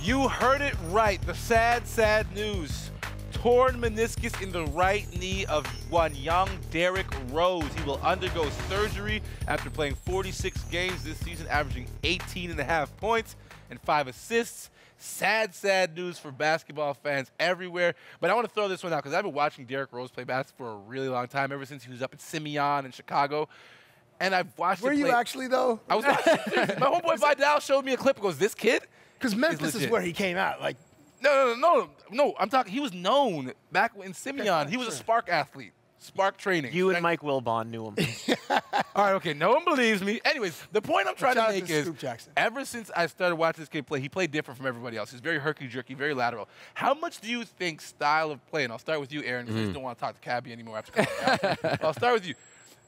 You heard it right. The sad, sad news. Torn meniscus in the right knee of one young Derrick Rose. He will undergo surgery after playing 46 games this season, averaging 18.5 points and 5 assists. Sad, sad news for basketball fans everywhere. But I want to throw this one out because I've been watching Derrick Rose play basketball for a really long time, ever since he was up at Simeon in Chicago. And I've watched him play. Were you actually, though? I was watching. My homeboy Vidal showed me a clip and goes, this kid? Because Memphis is where he came out. Like, No. I'm talking. He was known back in Simeon. He was a Spark athlete. Spark training. You and Mike Wilbon knew him. All right, okay. No one believes me. Anyways, the point I'm trying to make is, Jackson. ever since I started watching this kid play, he played different from everybody else. He's very herky-jerky, very lateral. How much do you think style of play, and I'll start with you, Aaron, because I just don't want to talk to Cabby anymore after coming out. I'll start with you.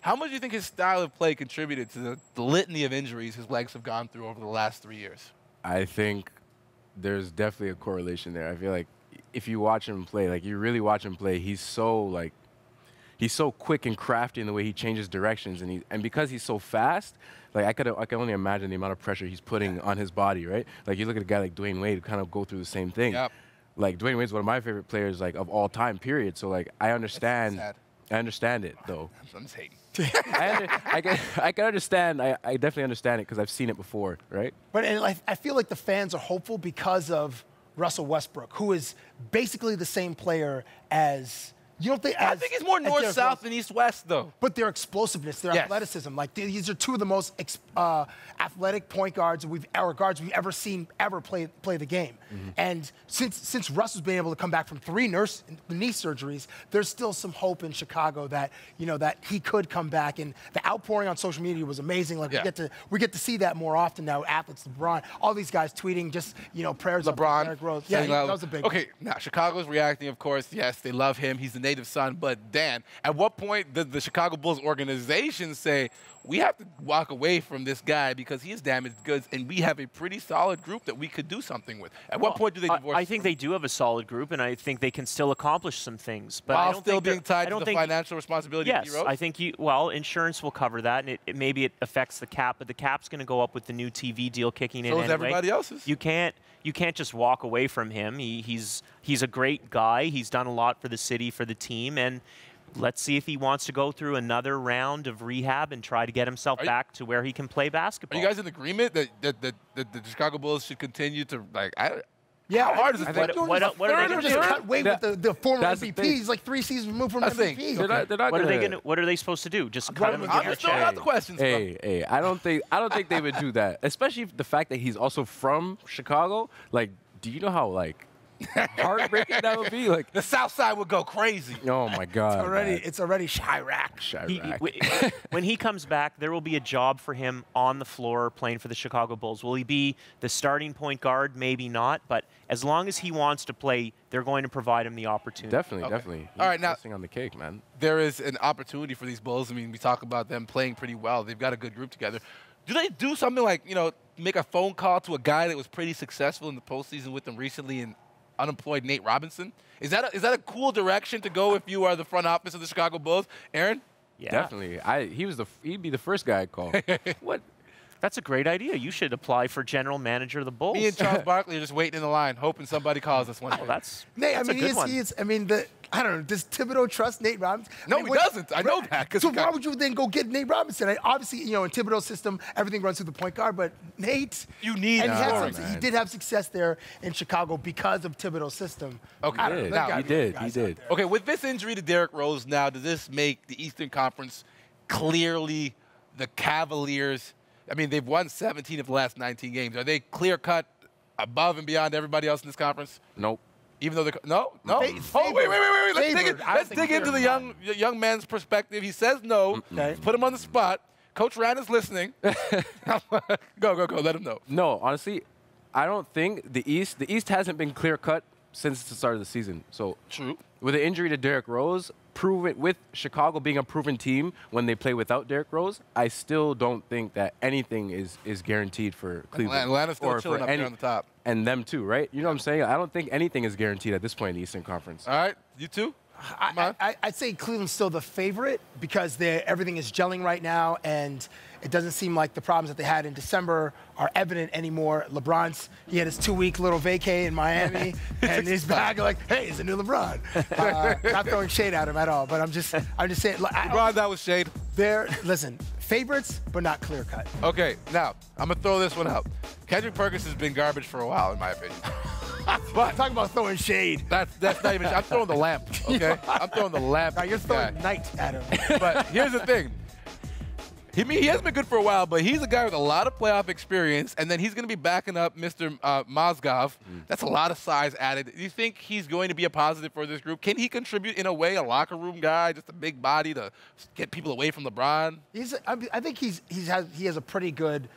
How much do you think his style of play contributed to the litany of injuries his legs have gone through over the last 3 years? I think there's definitely a correlation there. I feel like if you watch him play, like you really watch him play, he's so quick and crafty in the way he changes directions, and because he's so fast, like I can only imagine the amount of pressure he's putting on his body, right? Like you look at a guy like Dwayne Wade, kind of go through the same thing. Yep. Like Dwayne Wade's one of my favorite players, like of all time, period. So like I understand. I understand it though. I'm just hating. I can understand. I definitely understand it because I've seen it before, right? But and I feel like the fans are hopeful because of Russell Westbrook, who is basically the same player as. You don't think? I think he's more north-south than east-west, though. But their explosiveness, their athleticism, like these are two of the most athletic point guards we've ever seen play the game. Mm-hmm. And since Russ has been able to come back from 3 knee surgeries, there's still some hope in Chicago that that he could come back. And the outpouring on social media was amazing. Like we get to see that more often now. Athletes, LeBron, all these guys tweeting just prayers. LeBron, Derrick Rose. Yeah, that was a big. Okay, now Chicago's reacting, of course. Yes, they love him. He's the native son. But Dan, at what point did the Chicago Bulls organization say, we have to walk away from this guy because he is damaged goods and we have a pretty solid group that we could do something with? At what point do they divorce? I think they do have a solid group, and I think they can still accomplish some things. But while I don't still think being tied to the financial responsibility of D. Rose? Yes, I think insurance will cover that, and maybe it affects the cap, but the cap's going to go up with the new TV deal kicking in anyway. So is everybody else's. You can't just walk away from him. He's a great guy. He's done a lot for the city, for the team, and let's see if he wants to go through another round of rehab and try to get himself back to where he can play basketball. Are you guys in agreement that the Chicago Bulls should continue to, like, yeah, how hard is it? What are they going to just cut weight with the former MVP? He's like 3 seasons removed from MVP. What are they supposed to do? Just cut him and I'm give just throwing out the questions. Hey, I don't think they would do that. Especially the fact that he's also from Chicago. Like, do you know how heartbreaking that would be? Like the South Side would go crazy. Oh my God! It's already Chirac. When he comes back, there will be a job for him on the floor playing for the Chicago Bulls. Will he be the starting point guard? Maybe not. But as long as he wants to play, they're going to provide him the opportunity. Definitely. All right, now icing on the cake, man. There is an opportunity for these Bulls. I mean, we talk about them playing pretty well. They've got a good group together. Do they do something like make a phone call to a guy that was pretty successful in the postseason with them recently and unemployed Nate Robinson? Is that a cool direction to go if you are the front office of the Chicago Bulls, Aaron? Yeah, definitely. He'd be the first guy I'd call. What? That's a great idea. You should apply for general manager of the Bulls. Me and Charles Barkley are just waiting in the line, hoping somebody calls us one day. That's Nate, a good one. I don't know. Does Thibodeau trust Nate Robinson? No, he doesn't. I know that. So why would you then go get Nate Robinson? Obviously, in Thibodeau's system, everything runs through the point guard, but Nate, you need and he did have success there in Chicago because of Thibodeau's system. Okay, he did. Okay, with this injury to Derrick Rose now, does this make the Eastern Conference clearly the Cavaliers? I mean, they've won 17 of the last 19 games. Are they clear-cut above and beyond everybody else in this conference? Nope. Even though they're no. Wait. Let's dig into the young man's perspective. He says no. Okay. Put him on the spot. Coach Ryan is listening. Go. Let him know. No, honestly, I don't think the East hasn't been clear-cut since the start of the season. So true. With the injury to Derrick Rose, with Chicago being a proven team when they play without Derrick Rose, I still don't think that anything is guaranteed for Cleveland. Atlanta's still chilling up there on the top. And them too, right? You know what I'm saying? I don't think anything is guaranteed at this point in the Eastern Conference. All right, you too? I'd say Cleveland's still the favorite because everything is gelling right now, and it doesn't seem like the problems that they had in December are evident anymore. He had his 2-week little vacay in Miami, and he's back like, hey, he's a new LeBron. Not throwing shade at him at all, but I'm just saying. LeBron, that was shade. Listen, favorites, but not clear cut. Okay, now I'm gonna throw this one out. Kendrick Perkins has been garbage for a while, in my opinion. But talk about throwing shade. That's not even. I'm throwing the lamp. Okay, I'm throwing the lamp. Now you're throwing night at him. But here's the thing. He hasn't been good for a while, but he's a guy with a lot of playoff experience, and then he's going to be backing up Mr. Mozgov. That's a lot of size added. Do you think he's going to be a positive for this group? Can he contribute in a way, a locker room guy, just a big body to get people away from LeBron? I think he has a pretty good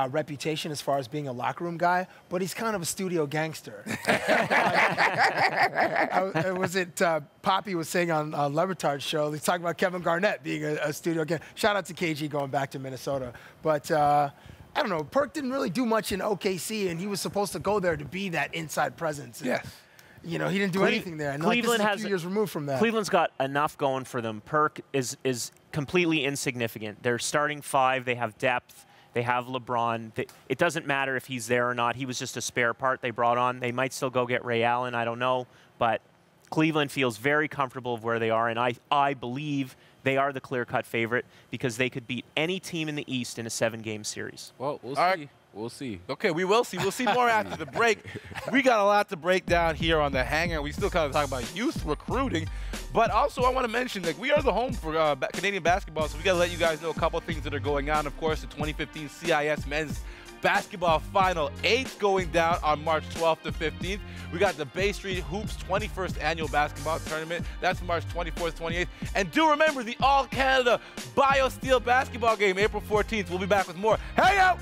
reputation as far as being a locker room guy, but he's kind of a studio gangster. Poppy was saying on Levertard's show, he's talking about Kevin Garnett being a studio gangster. Shout out to KG going back to Minnesota. But I don't know, Perk didn't really do much in OKC, and he was supposed to go there to be that inside presence. Yes. You know, he didn't do anything there. And Cleveland has a few years removed from that. Cleveland's got enough going for them. Perk is completely insignificant. They're starting 5. They have depth. They have LeBron. It doesn't matter if he's there or not. He was just a spare part they brought on. They might still go get Ray Allen. I don't know. But Cleveland feels very comfortable of where they are, and I believe they are the clear-cut favorite because they could beat any team in the East in a 7-game series. Well, we'll see. Right. We'll see. Okay, we will see. We'll see more after the break. We got a lot to break down here on the Hangout. We still kind of talk about youth recruiting, but also I want to mention that we are the home for Canadian basketball, so we got to let you guys know a couple of things that are going on. Of course, the 2015 CIS Men's Basketball Final 8 going down on March 12th to 15th. We got the Bay Street Hoops 21st Annual Basketball Tournament. That's March 24th, 28th. And do remember the All-Canada BioSteel Basketball Game, April 14th. We'll be back with more. Hang out!